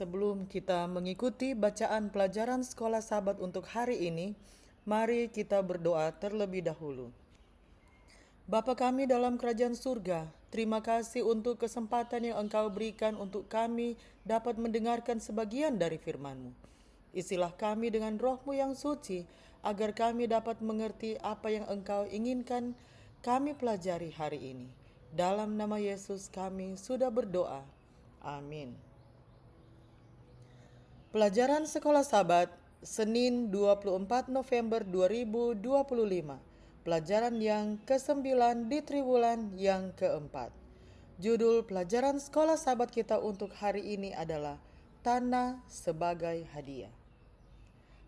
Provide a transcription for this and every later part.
Sebelum kita mengikuti bacaan pelajaran sekolah Sabat untuk hari ini, mari kita berdoa terlebih dahulu. Bapa kami dalam kerajaan surga, terima kasih untuk kesempatan yang Engkau berikan untuk kami dapat mendengarkan sebagian dari firman-Mu. Isilah kami dengan roh-Mu yang suci, agar kami dapat mengerti apa yang Engkau inginkan kami pelajari hari ini. Dalam nama Yesus kami sudah berdoa. Amin. Pelajaran Sekolah Sabat, Senin 24 November 2025. Pelajaran yang ke-9 di triwulan yang keempat. Judul pelajaran Sekolah Sabat kita untuk hari ini adalah Tanah sebagai Hadiah.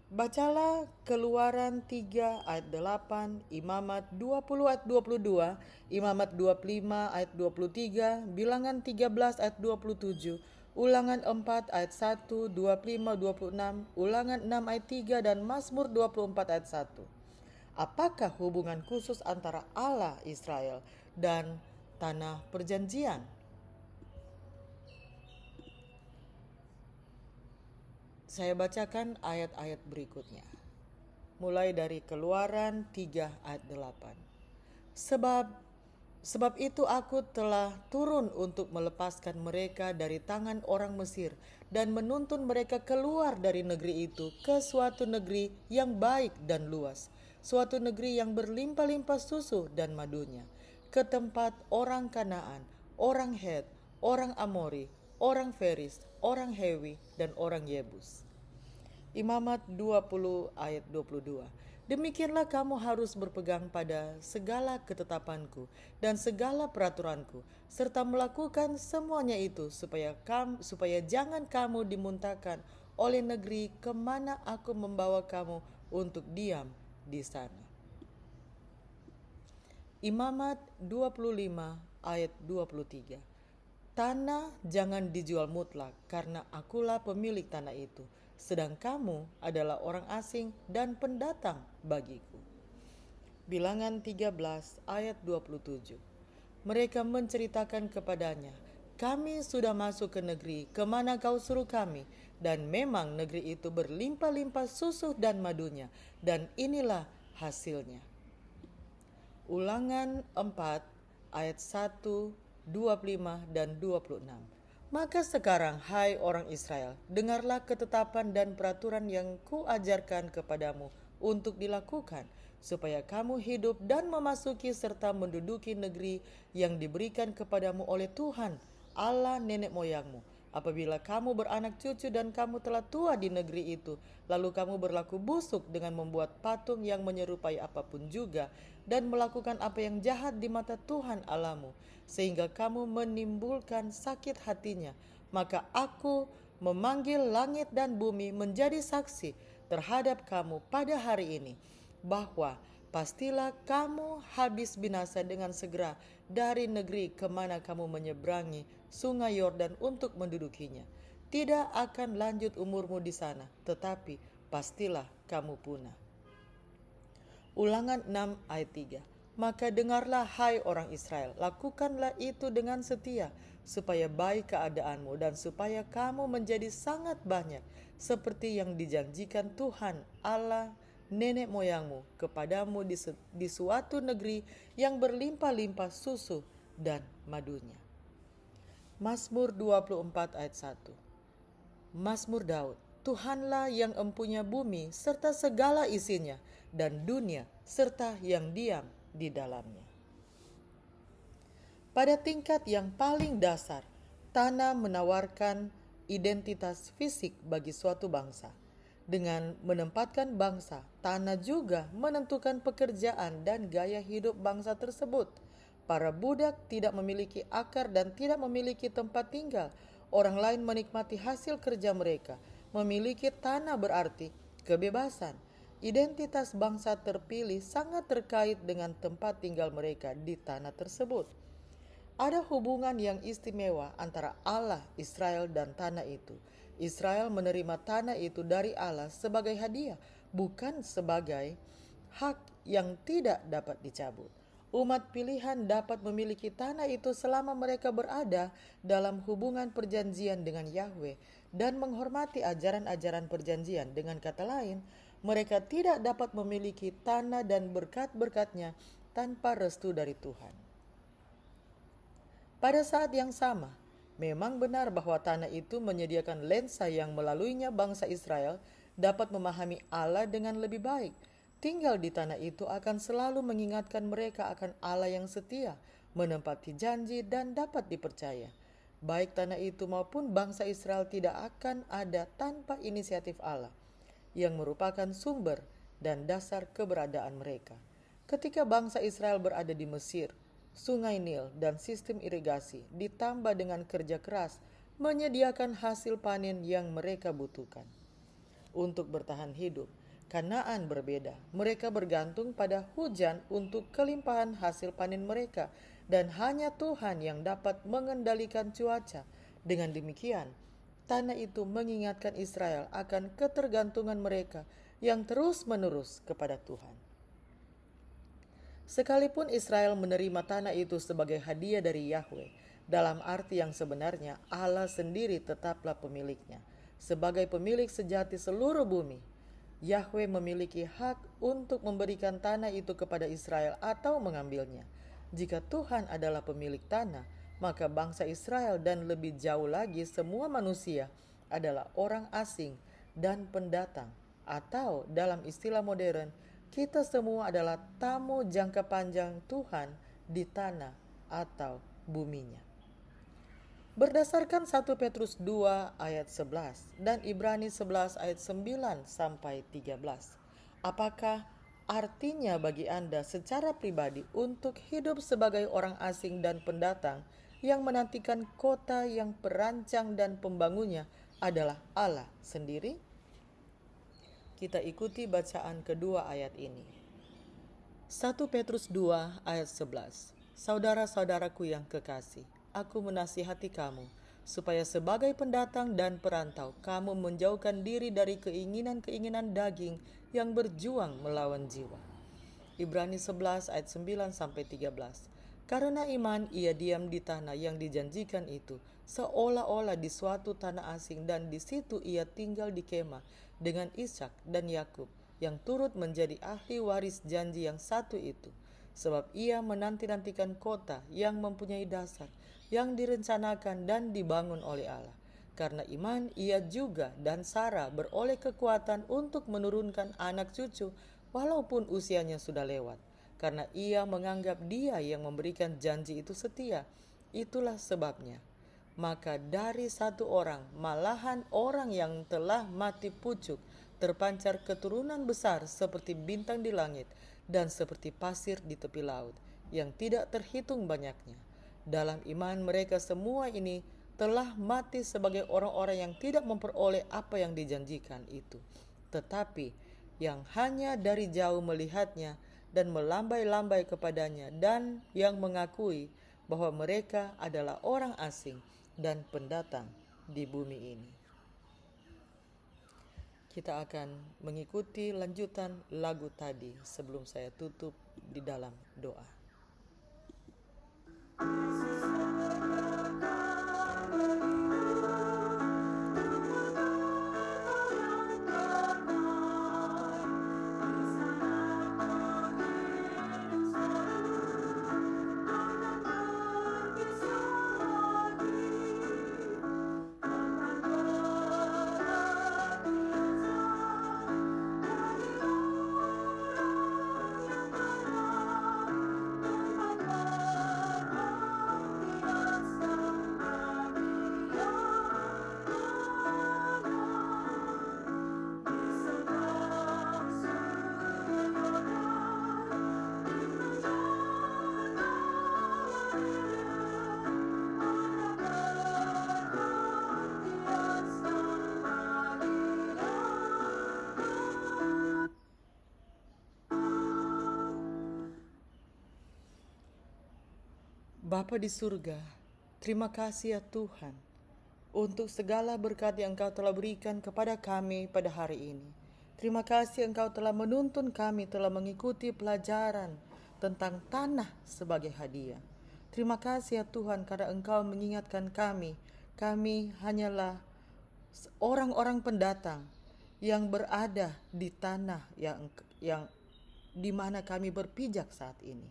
Bacalah Keluaran 3 ayat 8, Imamat 20 ayat 22, Imamat 25 ayat 23, Bilangan 13 ayat 27, Ulangan 4 ayat 1, 25, 26, Ulangan 6 ayat 3, dan Mazmur 24 ayat 1. Apakah hubungan khusus antara Allah Israel dan tanah perjanjian? Saya bacakan ayat-ayat berikutnya. Mulai dari Keluaran 3 ayat 8. Sebab itu aku telah turun untuk melepaskan mereka dari tangan orang Mesir dan menuntun mereka keluar dari negeri itu ke suatu negeri yang baik dan luas, suatu negeri yang berlimpah-limpah susu dan madunya, ke tempat orang Kanaan, orang Het, orang Amori, orang Feris, orang Hewi, dan orang Yebus. Imamat 20 ayat 22. Demikianlah kamu harus berpegang pada segala ketetapanku dan segala peraturanku, serta melakukan semuanya itu supaya jangan kamu dimuntahkan oleh negeri kemana aku membawa kamu untuk diam di sana. Imamat 25 ayat 23. Tanah jangan dijual mutlak, karena akulah pemilik tanah itu, sedang kamu adalah orang asing dan pendatang bagiku. Bilangan 13 ayat 27. Mereka menceritakan kepadanya, kami sudah masuk ke negeri kemana kau suruh kami, dan memang negeri itu berlimpah-limpah susu dan madunya, dan inilah hasilnya. Ulangan 4 ayat 1, 25 dan 26. Maka sekarang, hai orang Israel, dengarlah ketetapan dan peraturan yang kuajarkan kepadamu untuk dilakukan, supaya kamu hidup dan memasuki serta menduduki negeri yang diberikan kepadamu oleh Tuhan, Allah nenek moyangmu. Apabila kamu beranak cucu dan kamu telah tua di negeri itu, lalu kamu berlaku busuk dengan membuat patung yang menyerupai apapun juga, dan melakukan apa yang jahat di mata Tuhan Allahmu, sehingga kamu menimbulkan sakit hatinya, maka aku memanggil langit dan bumi menjadi saksi terhadap kamu pada hari ini, bahwa pastilah kamu habis binasa dengan segera dari negeri kemana kamu menyeberangi sungai Yordan untuk mendudukinya. Tidak akan lanjut umurmu di sana, tetapi pastilah kamu punah. Ulangan 6 ayat 3. Maka dengarlah hai orang Israel, lakukanlah itu dengan setia, supaya baik keadaanmu dan supaya kamu menjadi sangat banyak, seperti yang dijanjikan Tuhan Allah nenek moyangmu kepadamu di suatu negeri yang berlimpah-limpah susu dan madunya. Mazmur 24 ayat 1. Mazmur Daud. Tuhanlah yang empunya bumi serta segala isinya, dan dunia serta yang diam di dalamnya. Pada tingkat yang paling dasar, tanah menawarkan identitas fisik bagi suatu bangsa. Dengan menempatkan bangsa, tanah juga menentukan pekerjaan dan gaya hidup bangsa tersebut. Para budak tidak memiliki akar dan tidak memiliki tempat tinggal. Orang lain menikmati hasil kerja mereka. Memiliki tanah berarti kebebasan. Identitas bangsa terpilih sangat terkait dengan tempat tinggal mereka di tanah tersebut. Ada hubungan yang istimewa antara Allah, Israel, dan tanah itu. Israel menerima tanah itu dari Allah sebagai hadiah, bukan sebagai hak yang tidak dapat dicabut. Umat pilihan dapat memiliki tanah itu selama mereka berada dalam hubungan perjanjian dengan Yahweh, dan menghormati ajaran-ajaran perjanjian. Dengan kata lain, mereka tidak dapat memiliki tanah dan berkat-berkatnya tanpa restu dari Tuhan. Pada saat yang sama, memang benar bahwa tanah itu menyediakan lensa yang melaluinya bangsa Israel dapat memahami Allah dengan lebih baik. Tinggal di tanah itu akan selalu mengingatkan mereka akan Allah yang setia, menempati janji dan dapat dipercaya. Baik tanah itu maupun bangsa Israel tidak akan ada tanpa inisiatif Allah, yang merupakan sumber dan dasar keberadaan mereka. Ketika bangsa Israel berada di Mesir, Sungai Nil dan sistem irigasi ditambah dengan kerja keras menyediakan hasil panen yang mereka butuhkan. Untuk bertahan hidup, Kanaan berbeda. Mereka bergantung pada hujan untuk kelimpahan hasil panen mereka, dan hanya Tuhan yang dapat mengendalikan cuaca. Dengan demikian, tanah itu mengingatkan Israel akan ketergantungan mereka yang terus-menerus kepada Tuhan. Sekalipun Israel menerima tanah itu sebagai hadiah dari Yahweh, dalam arti yang sebenarnya Allah sendiri tetaplah pemiliknya. Sebagai pemilik sejati seluruh bumi, Yahweh memiliki hak untuk memberikan tanah itu kepada Israel atau mengambilnya. Jika Tuhan adalah pemilik tanah, maka bangsa Israel dan lebih jauh lagi semua manusia adalah orang asing dan pendatang, atau dalam istilah modern, kita semua adalah tamu jangka panjang Tuhan di tanah atau buminya. Berdasarkan 1 Petrus 2 ayat 11 dan Ibrani 11 ayat 9 sampai 13. Apakah artinya bagi Anda secara pribadi untuk hidup sebagai orang asing dan pendatang yang menantikan kota yang perancang dan pembangunnya adalah Allah sendiri? Kita ikuti bacaan kedua ayat ini. 1 Petrus 2 ayat 11. Saudara-saudaraku yang kekasih, aku menasihati kamu, supaya sebagai pendatang dan perantau, kamu menjauhkan diri dari keinginan-keinginan daging yang berjuang melawan jiwa. Ibrani 11 ayat 9 sampai 13. Karena iman ia diam di tanah yang dijanjikan itu, seolah-olah di suatu tanah asing, dan di situ ia tinggal di kemah dengan Ishak dan Yakub, yang turut menjadi ahli waris janji yang satu itu. Sebab ia menanti-nantikan kota yang mempunyai dasar, yang direncanakan dan dibangun oleh Allah. Karena iman ia juga dan Sarah beroleh kekuatan untuk menurunkan anak cucu walaupun usianya sudah lewat. Karena ia menganggap dia yang memberikan janji itu setia. Itulah sebabnya. Maka dari satu orang, malahan orang yang telah mati pucuk, terpancar keturunan besar seperti bintang di langit dan seperti pasir di tepi laut, yang tidak terhitung banyaknya. Dalam iman mereka semua ini telah mati sebagai orang-orang yang tidak memperoleh apa yang dijanjikan itu, tetapi yang hanya dari jauh melihatnya dan melambai-lambai kepadanya, dan yang mengakui bahwa mereka adalah orang asing dan pendatang di bumi ini. Kita akan mengikuti lanjutan lagu tadi sebelum saya tutup di dalam doa. Bapa di surga, terima kasih ya Tuhan untuk segala berkat yang Engkau telah berikan kepada kami pada hari ini. Terima kasih Engkau telah menuntun kami telah mengikuti pelajaran tentang tanah sebagai hadiah. Terima kasih ya Tuhan karena Engkau mengingatkan kami hanyalah orang-orang pendatang yang berada di tanah yang di mana kami berpijak saat ini.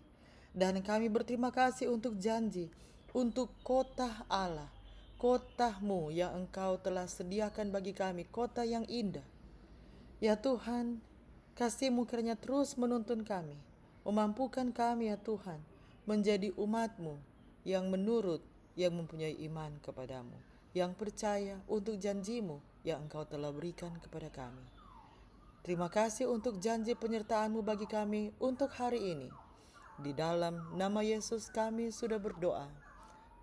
Dan kami berterima kasih untuk janji, untuk kota Allah, kotamu yang Engkau telah sediakan bagi kami, kota yang indah. Ya Tuhan, kasih-Mu kiranya terus menuntun kami, memampukan kami ya Tuhan, menjadi umat-Mu yang menurut, yang mempunyai iman kepadamu, yang percaya untuk janji-Mu yang Engkau telah berikan kepada kami. Terima kasih untuk janji penyertaan-Mu bagi kami untuk hari ini. Di dalam nama Yesus kami sudah berdoa.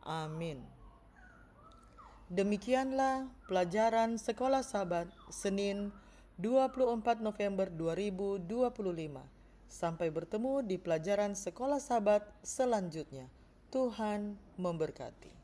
Amin. Demikianlah pelajaran Sekolah Sabat Senin 24 November 2025. Sampai bertemu di pelajaran Sekolah Sabat selanjutnya. Tuhan memberkati.